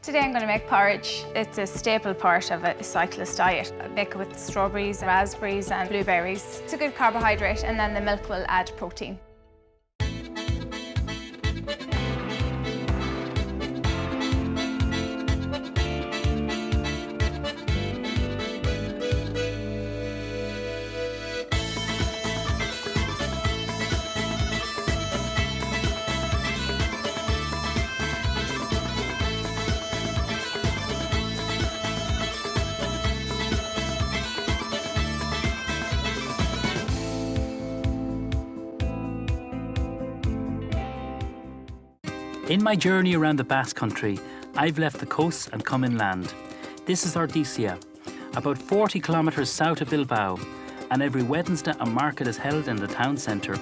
Today I'm going to make porridge. It's a staple part of a cyclist diet. I make it with strawberries, raspberries and blueberries. It's a good carbohydrate, and then the milk will add protein. In my journey around the Basque Country, I've left the coast and come inland. This is Ordicia, about 40 kilometres south of Bilbao, and every Wednesday a market is held in the town centre.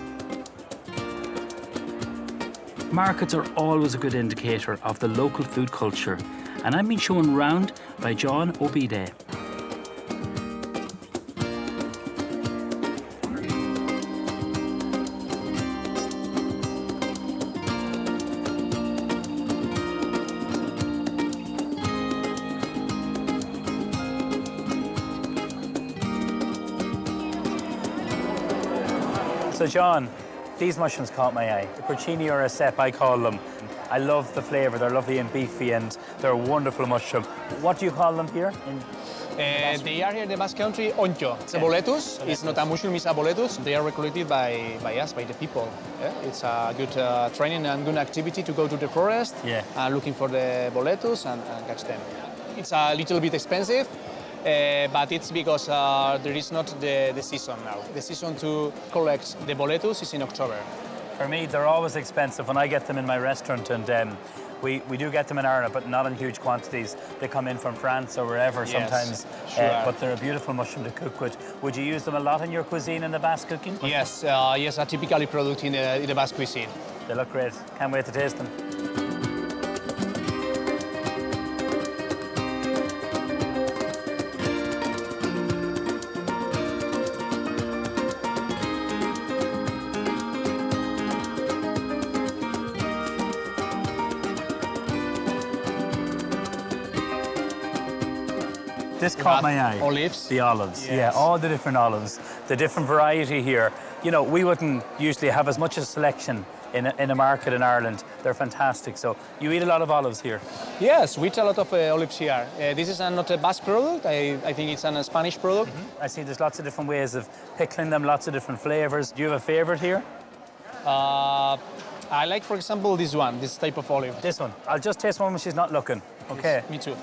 Markets are always a good indicator of the local food culture, and I've been shown round by John Obide. So John, these mushrooms caught my eye. The porcini or a cep, I call them. I love the flavour, they're lovely and beefy and they're a wonderful mushroom. What do you call them here? They are here in the Basque Country, oncho. It's a boletus. It's not a mushroom, it's a boletus. They are recruited by us, by the people. Yeah? It's a good training and good activity to go to the forest, looking for the boletus and catch them. It's a little bit expensive, but it's because there is not the season now. The season to collect the boletus is in October. For me, they're always expensive when I get them in my restaurant, and we do get them in Ireland, but not in huge quantities. They come in from France or wherever sometimes, but they're a beautiful mushroom to cook with. Would you use them a lot in your cuisine in the Basque cooking? Yes, yes, a typical product in the Basque cuisine. They look great. Can't wait to taste them. This caught my eye. Olives. The olives, yes. Yeah, all the different olives, the different variety here. You know, we wouldn't usually have as much a selection in a market in Ireland. They're fantastic. So you eat a lot of olives here? Yes, we eat a lot of olives here. This is not a Basque product. I think it's a Spanish product. I see there's lots of different ways of pickling them, lots of different flavours. Do you have a favourite here? I like, for example, this one, this type of olive. This one. I'll just taste one when she's not looking. Okay. Yes, me too.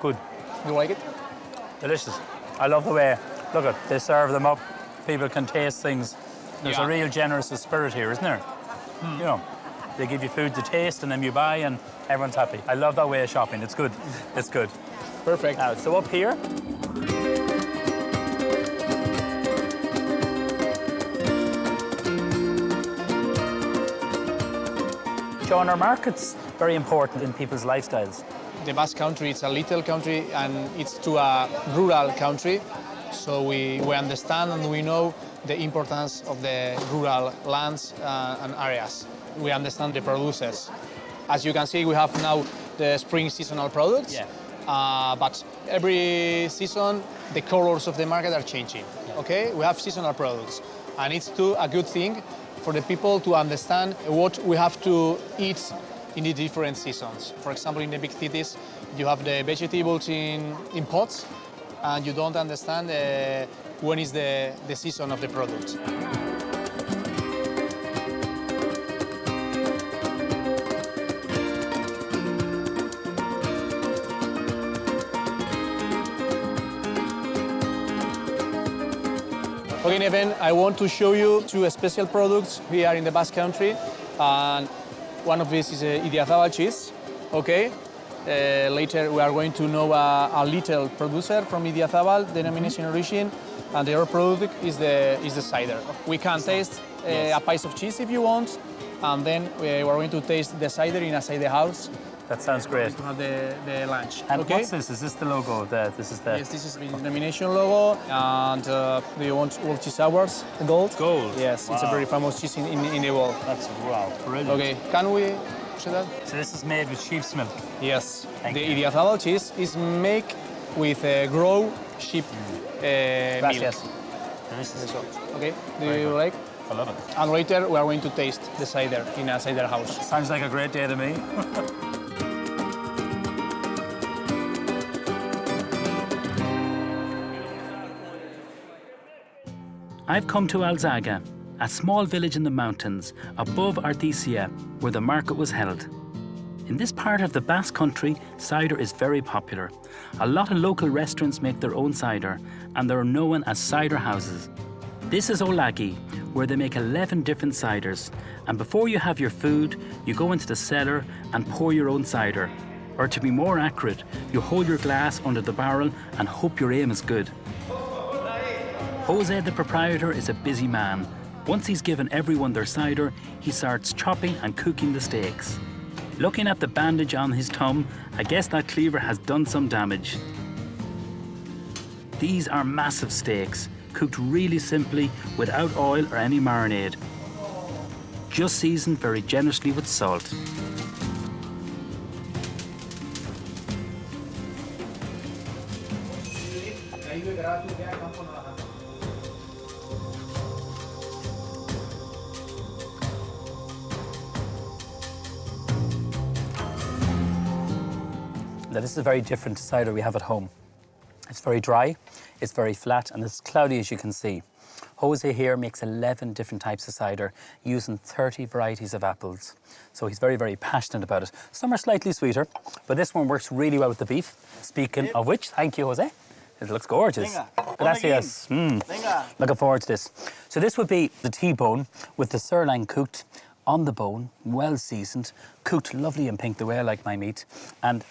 Good. You like it? Delicious. I love the way, look at, they serve them up. People can taste things. There's a real generous spirit here, isn't there? You know, they give you food to taste and then you buy and everyone's happy. I love that way of shopping. It's good. It's good. Perfect. Now, so up here, John, are markets very important in people's lifestyles? The Basque country, it's a little country and it's to a rural country. So we understand and we know the importance of the rural lands and areas. We understand the producers. As you can see, we have now the spring seasonal products. But every season, the colors of the market are changing. Okay, we have seasonal products. And it's too a good thing for the people to understand what we have to eat in the different seasons. For example, in the big cities, you have the vegetables in pots, and you don't understand when is the season of the product. Okay, Neven, I want to show you two special products here in the Basque Country. And one of these is Idiazabal cheese, okay? Later we are going to know a little producer from Idiazabal, denomination origin, and the other product is the cider. We can taste a piece of cheese if you want, and then we are going to taste the cider in a cider house. That sounds great. To have the lunch. And okay? what's this? Is this the logo? This is the... Yes, this is the denomination logo. And do you want all cheese hours? Gold? Gold? Yes, wow. It's a very famous cheese in the world. That's, wow, brilliant. Okay, can we say that? So this is made with sheep's milk. Yes. Thank The you. idiazabal cheese is made with grow sheep milk. Gracias. Delicious. So, okay, do Very you good. like? I love it. And later we are going to taste the cider in a cider house. Sounds like a great day to me. I've come to Alzaga, a small village in the mountains above Artesia, where the market was held. In this part of the Basque Country, cider is very popular. A lot of local restaurants make their own cider, and they are known as cider houses. This is Olagi, where they make 11 different ciders, and before you have your food, you go into the cellar and pour your own cider. Or to be more accurate, you hold your glass under the barrel and hope your aim is good. Jose, the proprietor, is a busy man. Once he's given everyone their cider, he starts chopping and cooking the steaks. Looking at the bandage on his thumb, I guess that cleaver has done some damage. These are massive steaks, cooked really simply without oil or any marinade. Just seasoned very generously with salt. Now, this is very different to cider we have at home. It's very dry, it's very flat, and it's cloudy, as you can see. Jose here makes 11 different types of cider using 30 varieties of apples. So he's very, very passionate about it. Some are slightly sweeter, but this one works really well with the beef. Speaking of which, thank you, Jose. It looks gorgeous. Gracias. Looking forward to this. So this would be the T-bone with the sirloin cooked on the bone, well seasoned, cooked lovely and pink the way I like my meat, and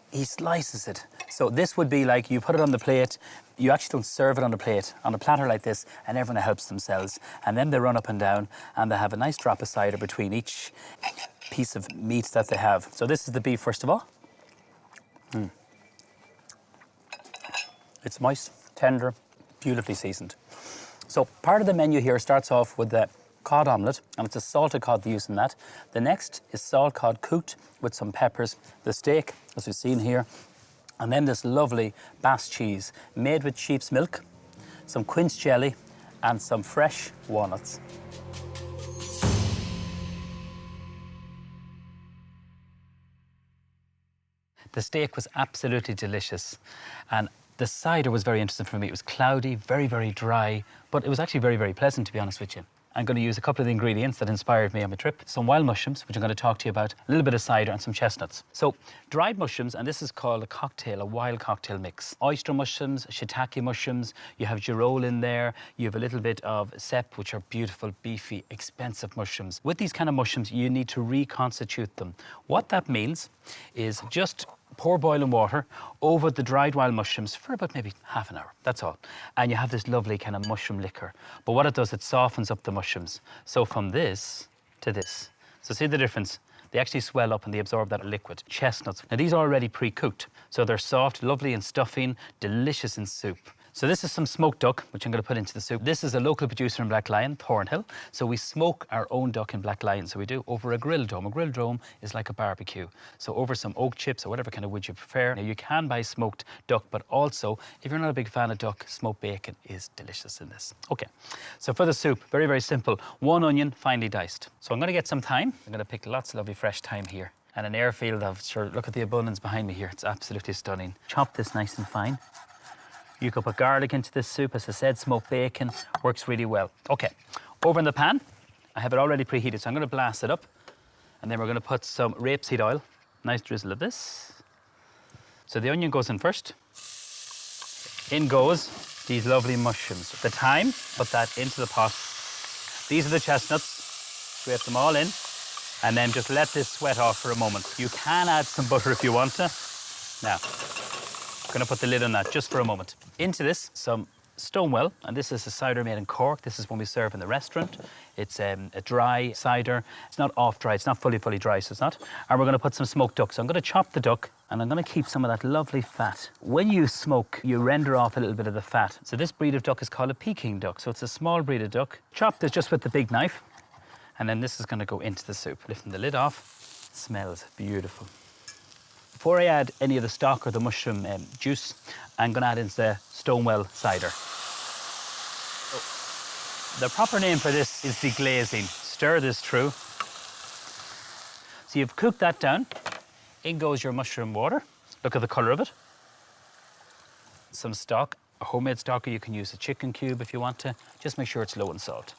he slices it. So this would be like you put it on the plate, you actually don't serve it on a plate, on a platter like this, and everyone helps themselves. And then they run up and down and they have a nice drop of cider between each piece of meat that they have. So this is the beef, first of all. It's moist, tender, beautifully seasoned. So part of the menu here starts off with the cod omelette, and it's a salted cod they use in that. The next is salt cod cooked with some peppers, the steak, as we've seen here, and then this lovely Basque cheese made with sheep's milk, some quince jelly, and some fresh walnuts. The steak was absolutely delicious, and the cider was very interesting for me. It was cloudy, very, very dry, but it was actually very, very pleasant, to be honest with you. I'm going to use a couple of the ingredients that inspired me on my trip. Some wild mushrooms, which I'm going to talk to you about, a little bit of cider and some chestnuts. So dried mushrooms, and this is called a cocktail, a wild cocktail mix. Oyster mushrooms, shiitake mushrooms, you have girole in there, you have a little bit of cep, which are beautiful, beefy, expensive mushrooms. With these kind of mushrooms, you need to reconstitute them. What that means is just pour boiling water over the dried wild mushrooms for about maybe half an hour, that's all. And you have this lovely kind of mushroom liquor. But what it does, it softens up the mushrooms. So from this to this. So see the difference? They actually swell up and they absorb that liquid. Chestnuts. Now these are already pre-cooked, so they're soft, lovely in stuffing, delicious in soup. So this is some smoked duck, which I'm going to put into the soup. This is a local producer in Blacklion, Thornhill. So we smoke our own duck in Blacklion. So we do over a grill dome. A grill dome is like a barbecue. So over some oak chips or whatever kind of wood you prefer. Now you can buy smoked duck, but also if you're not a big fan of duck, smoked bacon is delicious in this. Okay, so for the soup, very, very simple. 1 onion, finely diced. So I'm going to get some thyme. I'm going to pick lots of lovely fresh thyme here. And an airfield of, sure, look at the abundance behind me here. It's absolutely stunning. Chop this nice and fine. You could put garlic into this soup. As I said, smoked bacon works really well. Okay, over in the pan, I have it already preheated, so I'm going to blast it up. And then we're going to put some rapeseed oil. Nice drizzle of this. So the onion goes in first. In goes these lovely mushrooms. The thyme, put that into the pot. These are the chestnuts. Scrape them all in. And then just let this sweat off for a moment. You can add some butter if you want to. Now, I'm going to put the lid on that just for a moment. Into this, some Stonewell, and this is a cider made in Cork. This is one we serve in the restaurant. It's a dry cider. It's not off-dry, it's not fully dry, so it's not. And we're going to put some smoked duck. So I'm going to chop the duck, and I'm going to keep some of that lovely fat. When you smoke, you render off a little bit of the fat. So this breed of duck is called a Peking duck. So it's a small breed of duck. Chop this just with the big knife, and then this is going to go into the soup. Lifting the lid off. Smells beautiful. Before I add any of the stock or the mushroom juice, I'm going to add in the Stonewell cider. The proper name for this is deglazing. Stir this through. So you've cooked that down. In goes your mushroom water. Look at the colour of it. Some stock, a homemade stock, or you can use a chicken cube if you want to. Just make sure it's low in salt.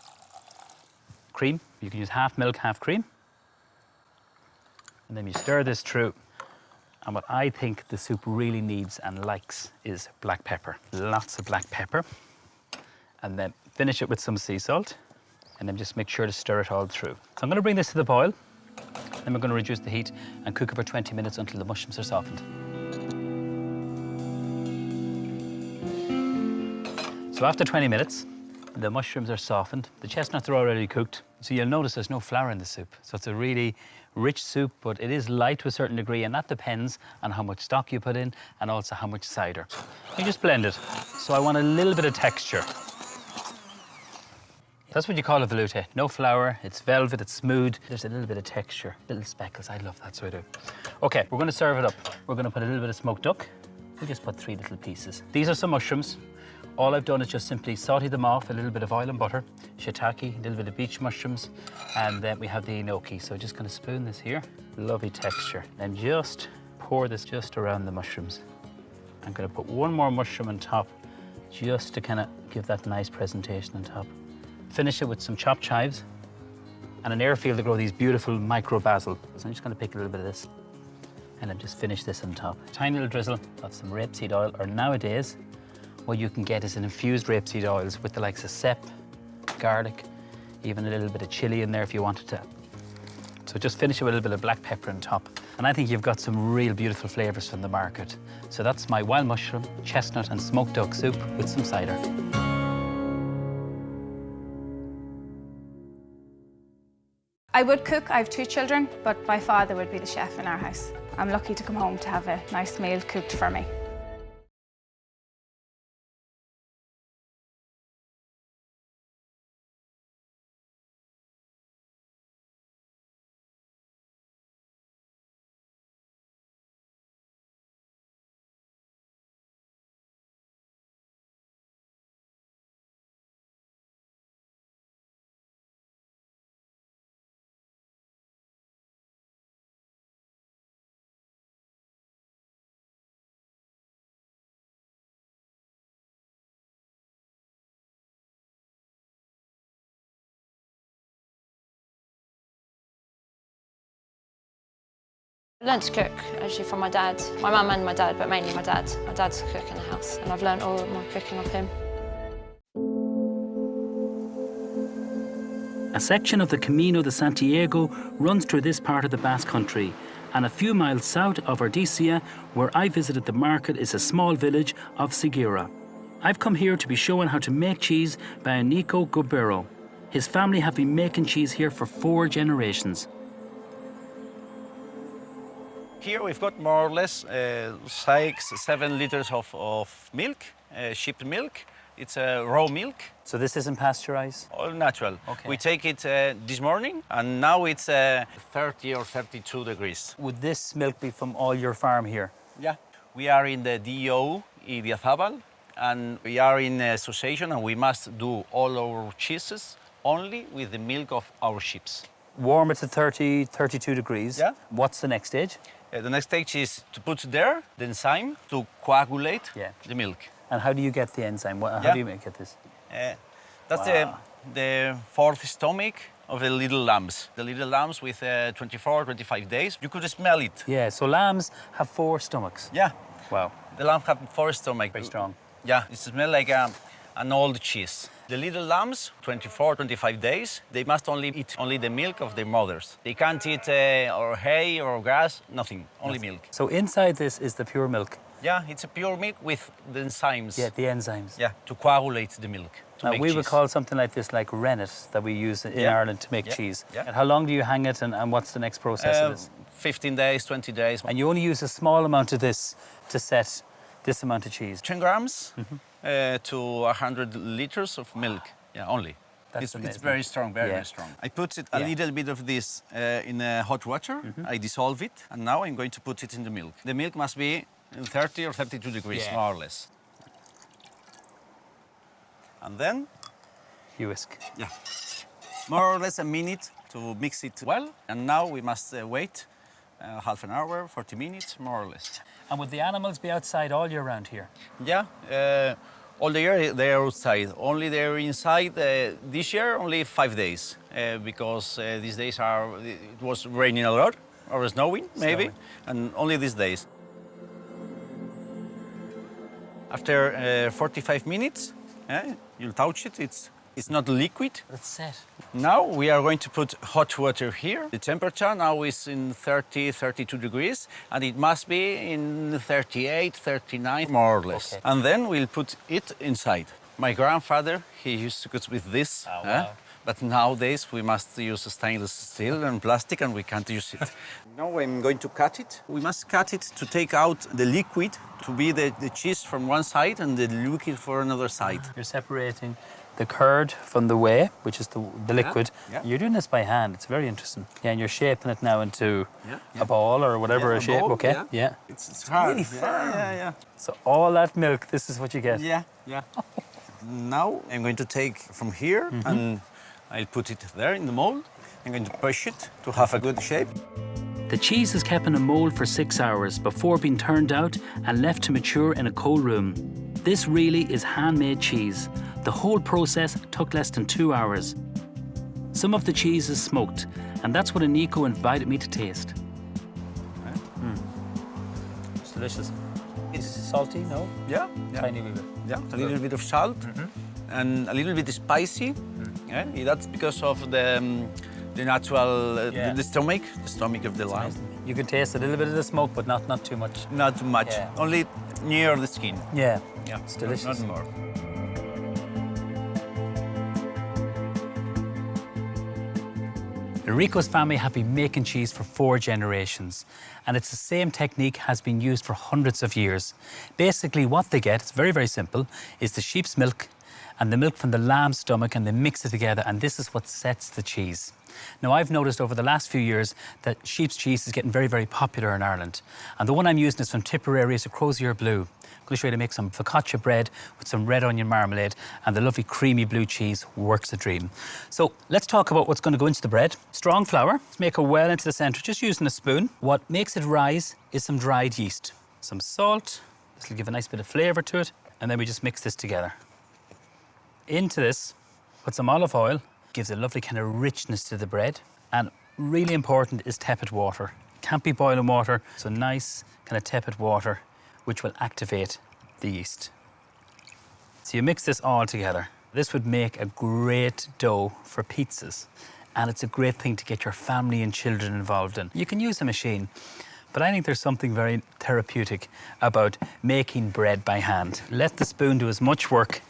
Cream, you can use half milk, half cream. And then you stir this through. And what I think the soup really needs and likes is black pepper. Lots of black pepper. And then finish it with some sea salt. And then just make sure to stir it all through. So I'm going to bring this to the boil. Then we're going to reduce the heat and cook it for 20 minutes until the mushrooms are softened. So after 20 minutes, the mushrooms are softened. The chestnuts are already cooked. So you'll notice there's no flour in the soup. So it's a really rich soup, but it is light to a certain degree, and that depends on how much stock you put in and also how much cider. You just blend it. So I want a little bit of texture. That's what you call a velouté. No flour, it's velvet, it's smooth. There's a little bit of texture, little speckles. I love that, so I do. Okay, we're going to serve it up. We're going to put a little bit of smoked duck. We just put 3 little pieces. These are some mushrooms. All I've done is just simply saute them off, a little bit of oil and butter, shiitake, a little bit of beech mushrooms, and then we have the enoki. So just going to spoon this here. Lovely texture. And just pour this just around the mushrooms. I'm going to put 1 more mushroom on top, just to kind of give that nice presentation on top. Finish it with some chopped chives and an airfield to grow these beautiful micro basil. So I'm just going to pick a little bit of this and then just finish this on top. Tiny little drizzle of some rapeseed oil, or nowadays, what you can get is an infused rapeseed oils with the likes of sep, garlic, even a little bit of chili in there if you wanted to. So just finish it with a little bit of black pepper on top. And I think you've got some real beautiful flavours from the market. So that's my wild mushroom, chestnut and smoked duck soup with some cider. I would cook. I have 2 children, but my father would be the chef in our house. I'm lucky to come home to have a nice meal cooked for me. I learned to cook actually from my dad, my mum and my dad, but mainly my dad. My dad's a cook in the house, and I've learned all of my cooking off him. A section of the Camino de Santiago runs through this part of the Basque Country, and a few miles south of Ardicia, where I visited the market, is a small village of Segura. I've come here to be shown how to make cheese by Nico Gobero. His family have been making cheese here for 4 generations. Here we've got more or less 6-7 liters of milk, sheep milk. It's raw milk. So this isn't pasteurized? All natural. Okay. We take it this morning, and now it's 30 or 32 degrees. Would this milk be from all your farm here? Yeah. We are in the DO Idiazabal, and we are in association, and we must do all our cheeses only with the milk of our sheep. Warm it to 30, 32 degrees. Yeah. What's the next stage? The next stage is to put there the enzyme to coagulate the milk. And how do you get the enzyme? How do you get this? That's the 4th stomach of the little lambs. The little lambs with 24, 25 days. You could smell it. Yeah, so lambs have 4 stomachs. Yeah. Wow. The lamb have 4 stomachs. Very strong. Yeah, it smells like an old cheese. The little lambs, 24, 25 days, they must only eat only the milk of their mothers. They can't eat or hay or grass, nothing, only milk. So inside this is the pure milk? Yeah, it's a pure milk with the enzymes. Yeah, the enzymes. Yeah, to coagulate the milk. Now, we would call something like this like rennet that we use in Ireland to make cheese. Yeah. And how long do you hang it, and what's the next process of this? 15 days, 20 days. And you only use a small amount of this to set this amount of cheese? 10 grams to 100 liters of milk, only. It's amazing. very strong, very, Yeah. very strong. I put a little bit of this in hot water. I dissolve it, and now I'm going to put it in the milk. The milk must be in 30 or 32 degrees, Yeah. more or less. And then, You whisk. yeah, more or less a minute to mix it well. And now we must wait half an hour, 40 minutes, more or less. And would the animals be outside all year round here? Yeah, all the year they are outside. Only they're inside this year only 5 days because these days it was raining a lot or snowing maybe, and only these days. After 45 minutes, you'll touch it. It's not liquid. It's set. Now we are going to put hot water here. The temperature now is in 30, 32 degrees, and it must be in 38, 39, more or less. Okay. And then we'll put it inside. My grandfather, he used to cook with this. Oh, wow. But nowadays we must use stainless steel and plastic, and we can't use it. Now I'm going to cut it. We must cut it to take out the liquid, to be the cheese from one side and the liquid for another side. You're separating the curd from the whey, which is the liquid. yeah. You're doing this by hand. It's very interesting. Yeah, and you're shaping it now into Yeah. a ball or whatever Yeah, a shape. bowl, Okay. yeah. Yeah. It's hard. really firm. Yeah. So all that milk, this is what you get. Yeah. Now I'm going to take from here and I'll put it there in the mold. I'm going to push it to have a good shape. The cheese is kept in a mould for 6 hours before being turned out and left to mature in a cold room. This really is handmade cheese. The whole process took less than 2 hours. Some of the cheese is smoked, and that's what Eniko invited me to taste. It's delicious. It's salty, no? Yeah. Tiny wee bit. Yeah. A little bit of salt and a little bit spicy. Yeah. That's because of the natural the stomach of the lamb. You can taste a little bit of the smoke, but not too much. Not too much. Yeah. Only near the skin. Yeah, Yeah. it's delicious. Not more. Enrico's family have been making cheese for 4 generations, and it's the same technique has been used for hundreds of years. Basically, what they get, it's very, very simple, is the sheep's milk and the milk from the lamb's stomach, and they mix it together, and this is what sets the cheese. Now, I've noticed over the last few years that sheep's cheese is getting very, very popular in Ireland, and the one I'm using is from Tipperary. It's a Crozier Blue. I'm going to show you how to make some focaccia bread with some red onion marmalade, and the lovely creamy blue cheese works a dream. So let's talk about what's going to go into the bread. Strong flour. Let's make a well into the centre, just using a spoon. What makes it rise is some dried yeast. Some salt. This will give a nice bit of flavour to it, and then we just mix this together. Into this, put some olive oil. Gives a lovely kind of richness to the bread. And really important is tepid water. Can't be boiling water, so nice kind of tepid water, which will activate the yeast. So you mix this all together. This would make a great dough for pizzas, and it's a great thing to get your family and children involved in. You can use a machine, but I think there's something very therapeutic about making bread by hand. Let the spoon do as much work,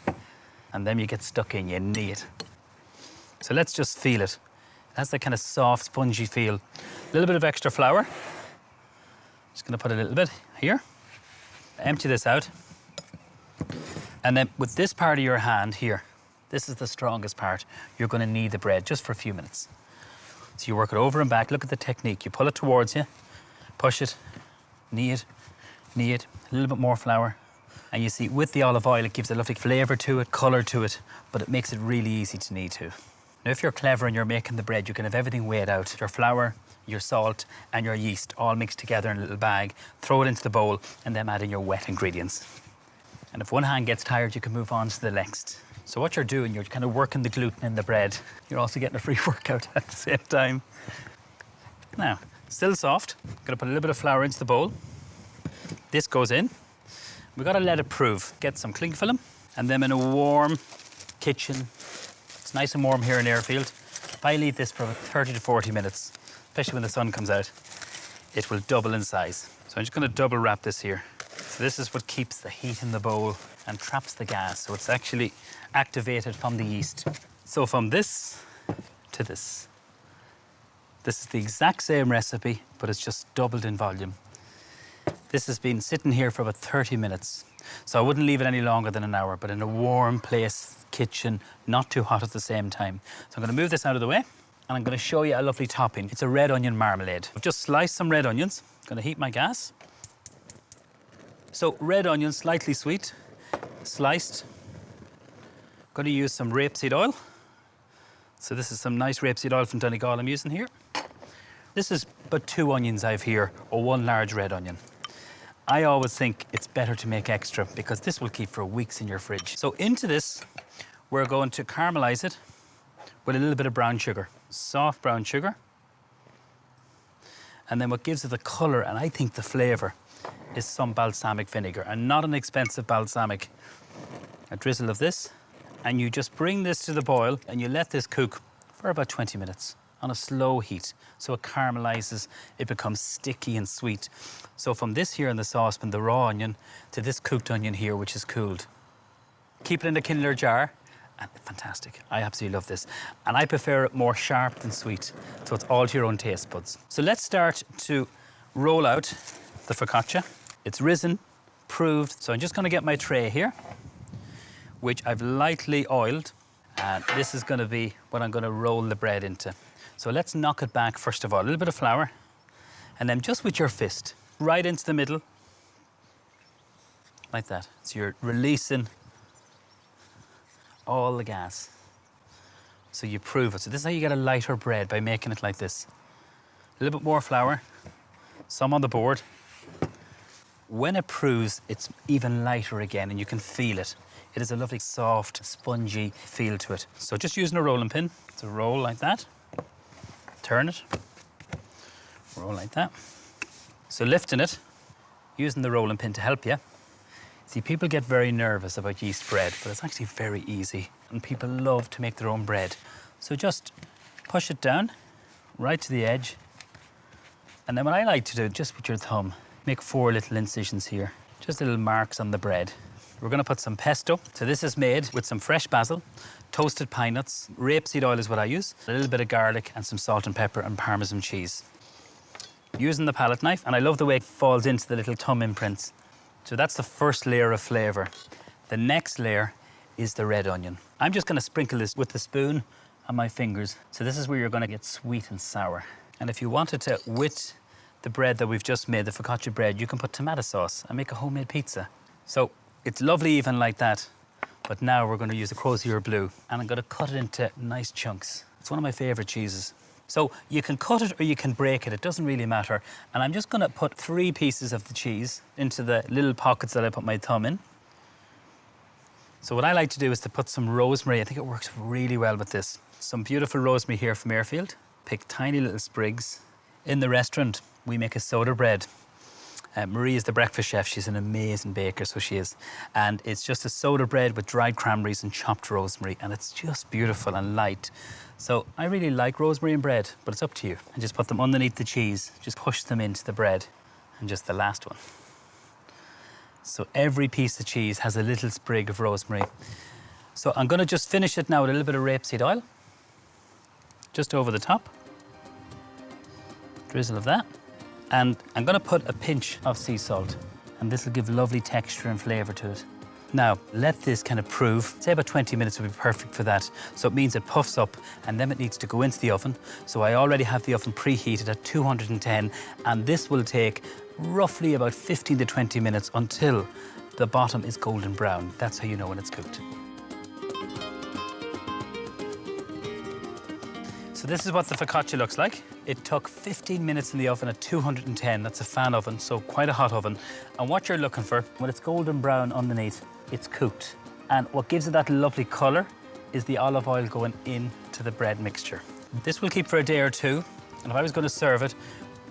and then you get stuck in, you knead. So let's just feel it. It has that kind of soft, spongy feel. A little bit of extra flour. Just gonna put a little bit here. Empty this out. And then with this part of your hand here, this is the strongest part, you're gonna knead the bread just for a few minutes. So you work it over and back. Look at the technique. You pull it towards you, push it, knead, a little bit more flour. And you see, with the olive oil, it gives a lovely flavour to it, colour to it, but it makes it really easy to knead too. Now, if you're clever and you're making the bread, you can have everything weighed out. Your flour, your salt, and your yeast all mixed together in a little bag, throw it into the bowl, and then add in your wet ingredients. And if one hand gets tired, you can move on to the next. So what you're doing, you're kind of working the gluten in the bread. You're also getting a free workout at the same time. Now, still soft. I'm gonna put a little bit of flour into the bowl. This goes in. We've got to let it prove. Get some cling film, and then in a warm kitchen. It's nice and warm here in Airfield. If I leave this for about 30 to 40 minutes, especially when the sun comes out, it will double in size. So I'm just going to double wrap this here. So this is what keeps the heat in the bowl and traps the gas. So it's actually activated from the yeast. So from this to this. This is the exact same recipe, but it's just doubled in volume. This has been sitting here for about 30 minutes. So I wouldn't leave it any longer than an hour, but in a warm place, kitchen, not too hot at the same time. So I'm going to move this out of the way, and I'm going to show you a lovely topping. It's a red onion marmalade. I've just sliced some red onions. I'm going to heat my gas. So red onions, slightly sweet, sliced. I'm going to use some rapeseed oil. So this is some nice rapeseed oil from Donegal I'm using here. This is but 2 onions I've here, or 1 large red onion. I always think it's better to make extra because this will keep for weeks in your fridge. So into this, we're going to caramelize it with a little bit of brown sugar, soft brown sugar. And then what gives it the color, and I think the flavor, is some balsamic vinegar, and not an expensive balsamic. A drizzle of this, and you just bring this to the boil and you let this cook for about 20 minutes on a slow heat. So it caramelizes, it becomes sticky and sweet. So from this here in the saucepan, the raw onion, to this cooked onion here, which is cooled. Keep it in a Kindler jar, and fantastic. I absolutely love this. And I prefer it more sharp than sweet, so it's all to your own taste buds. So let's start to roll out the focaccia. It's risen, proved. So I'm just gonna get my tray here, which I've lightly oiled. And this is gonna be what I'm gonna roll the bread into. So let's knock it back first of all. A little bit of flour, and then just with your fist, right into the middle, like that. So you're releasing all the gas. So you prove it. So this is how you get a lighter bread, by making it like this. A little bit more flour, some on the board. When it proves, it's even lighter again, and you can feel it. It is a lovely, soft, spongy feel to it. So just using a rolling pin to roll like that. Turn it, roll like that. So lifting it, using the rolling pin to help you. See, people get very nervous about yeast bread, but it's actually very easy, and people love to make their own bread. So just push it down, right to the edge. And then what I like to do, just with your thumb, make 4 little incisions here, just little marks on the bread. We're gonna put some pesto. So this is made with some fresh basil, toasted pine nuts, rapeseed oil is what I use, a little bit of garlic and some salt and pepper and Parmesan cheese. Using the palette knife, and I love the way it falls into the little thumb imprints. So that's the first layer of flavor. The next layer is the red onion. I'm just gonna sprinkle this with the spoon and my fingers. So this is where you're gonna get sweet and sour. And if you wanted to, with the bread that we've just made, the focaccia bread, you can put tomato sauce and make a homemade pizza. So it's lovely even like that, but now we're going to use the Crozier Blue, and I'm going to cut it into nice chunks. It's one of my favorite cheeses. So you can cut it or you can break it, it doesn't really matter. And I'm just going to put 3 pieces of the cheese into the little pockets that I put my thumb in. So what I like to do is to put some rosemary. I think it works really well with this. Some beautiful rosemary here from Airfield. Pick tiny little sprigs. In the restaurant, we make a soda bread. Marie is the breakfast chef. She's an amazing baker, so she is. And it's just a soda bread with dried cranberries and chopped rosemary, and it's just beautiful and light. So I really like rosemary in bread, but it's up to you. And just put them underneath the cheese. Just push them into the bread. And just the last one. So every piece of cheese has a little sprig of rosemary. So I'm going to just finish it now with a little bit of rapeseed oil. Just over the top. Drizzle of that. And I'm going to put a pinch of sea salt, and this will give lovely texture and flavour to it. Now, let this kind of prove. Say about 20 minutes would be perfect for that. So it means it puffs up, and then it needs to go into the oven. So I already have the oven preheated at 210, and this will take roughly about 15 to 20 minutes until the bottom is golden brown. That's how you know when it's cooked. So this is what the focaccia looks like. It took 15 minutes in the oven at 210. That's a fan oven, so quite a hot oven. And what you're looking for, when it's golden brown underneath, it's cooked. And what gives it that lovely colour is the olive oil going into the bread mixture. This will keep for a day or 2. And if I was going to serve it,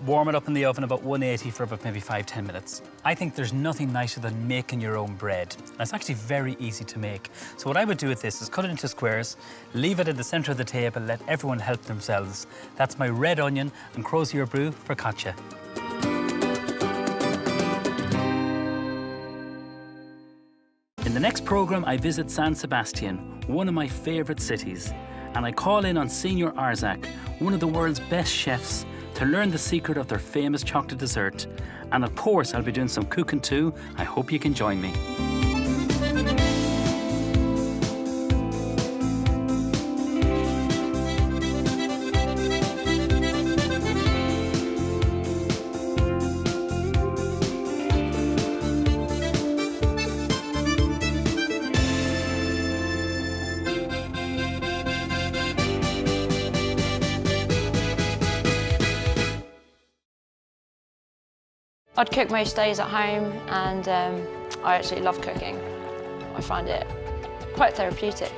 warm it up in the oven about 180 for about maybe 5-10 minutes. I think there's nothing nicer than making your own bread. And it's actually very easy to make. So what I would do with this is cut it into squares, leave it in the centre of the table, let everyone help themselves. That's my red onion and Crozier Blue focaccia. In the next programme, I visit San Sebastian, one of my favourite cities. And I call in on Senior Arzak, one of the world's best chefs, to learn the secret of their famous chocolate dessert. And of course, I'll be doing some cooking too. I hope you can join me. I'd cook most days at home, and I actually love cooking. I find it quite therapeutic.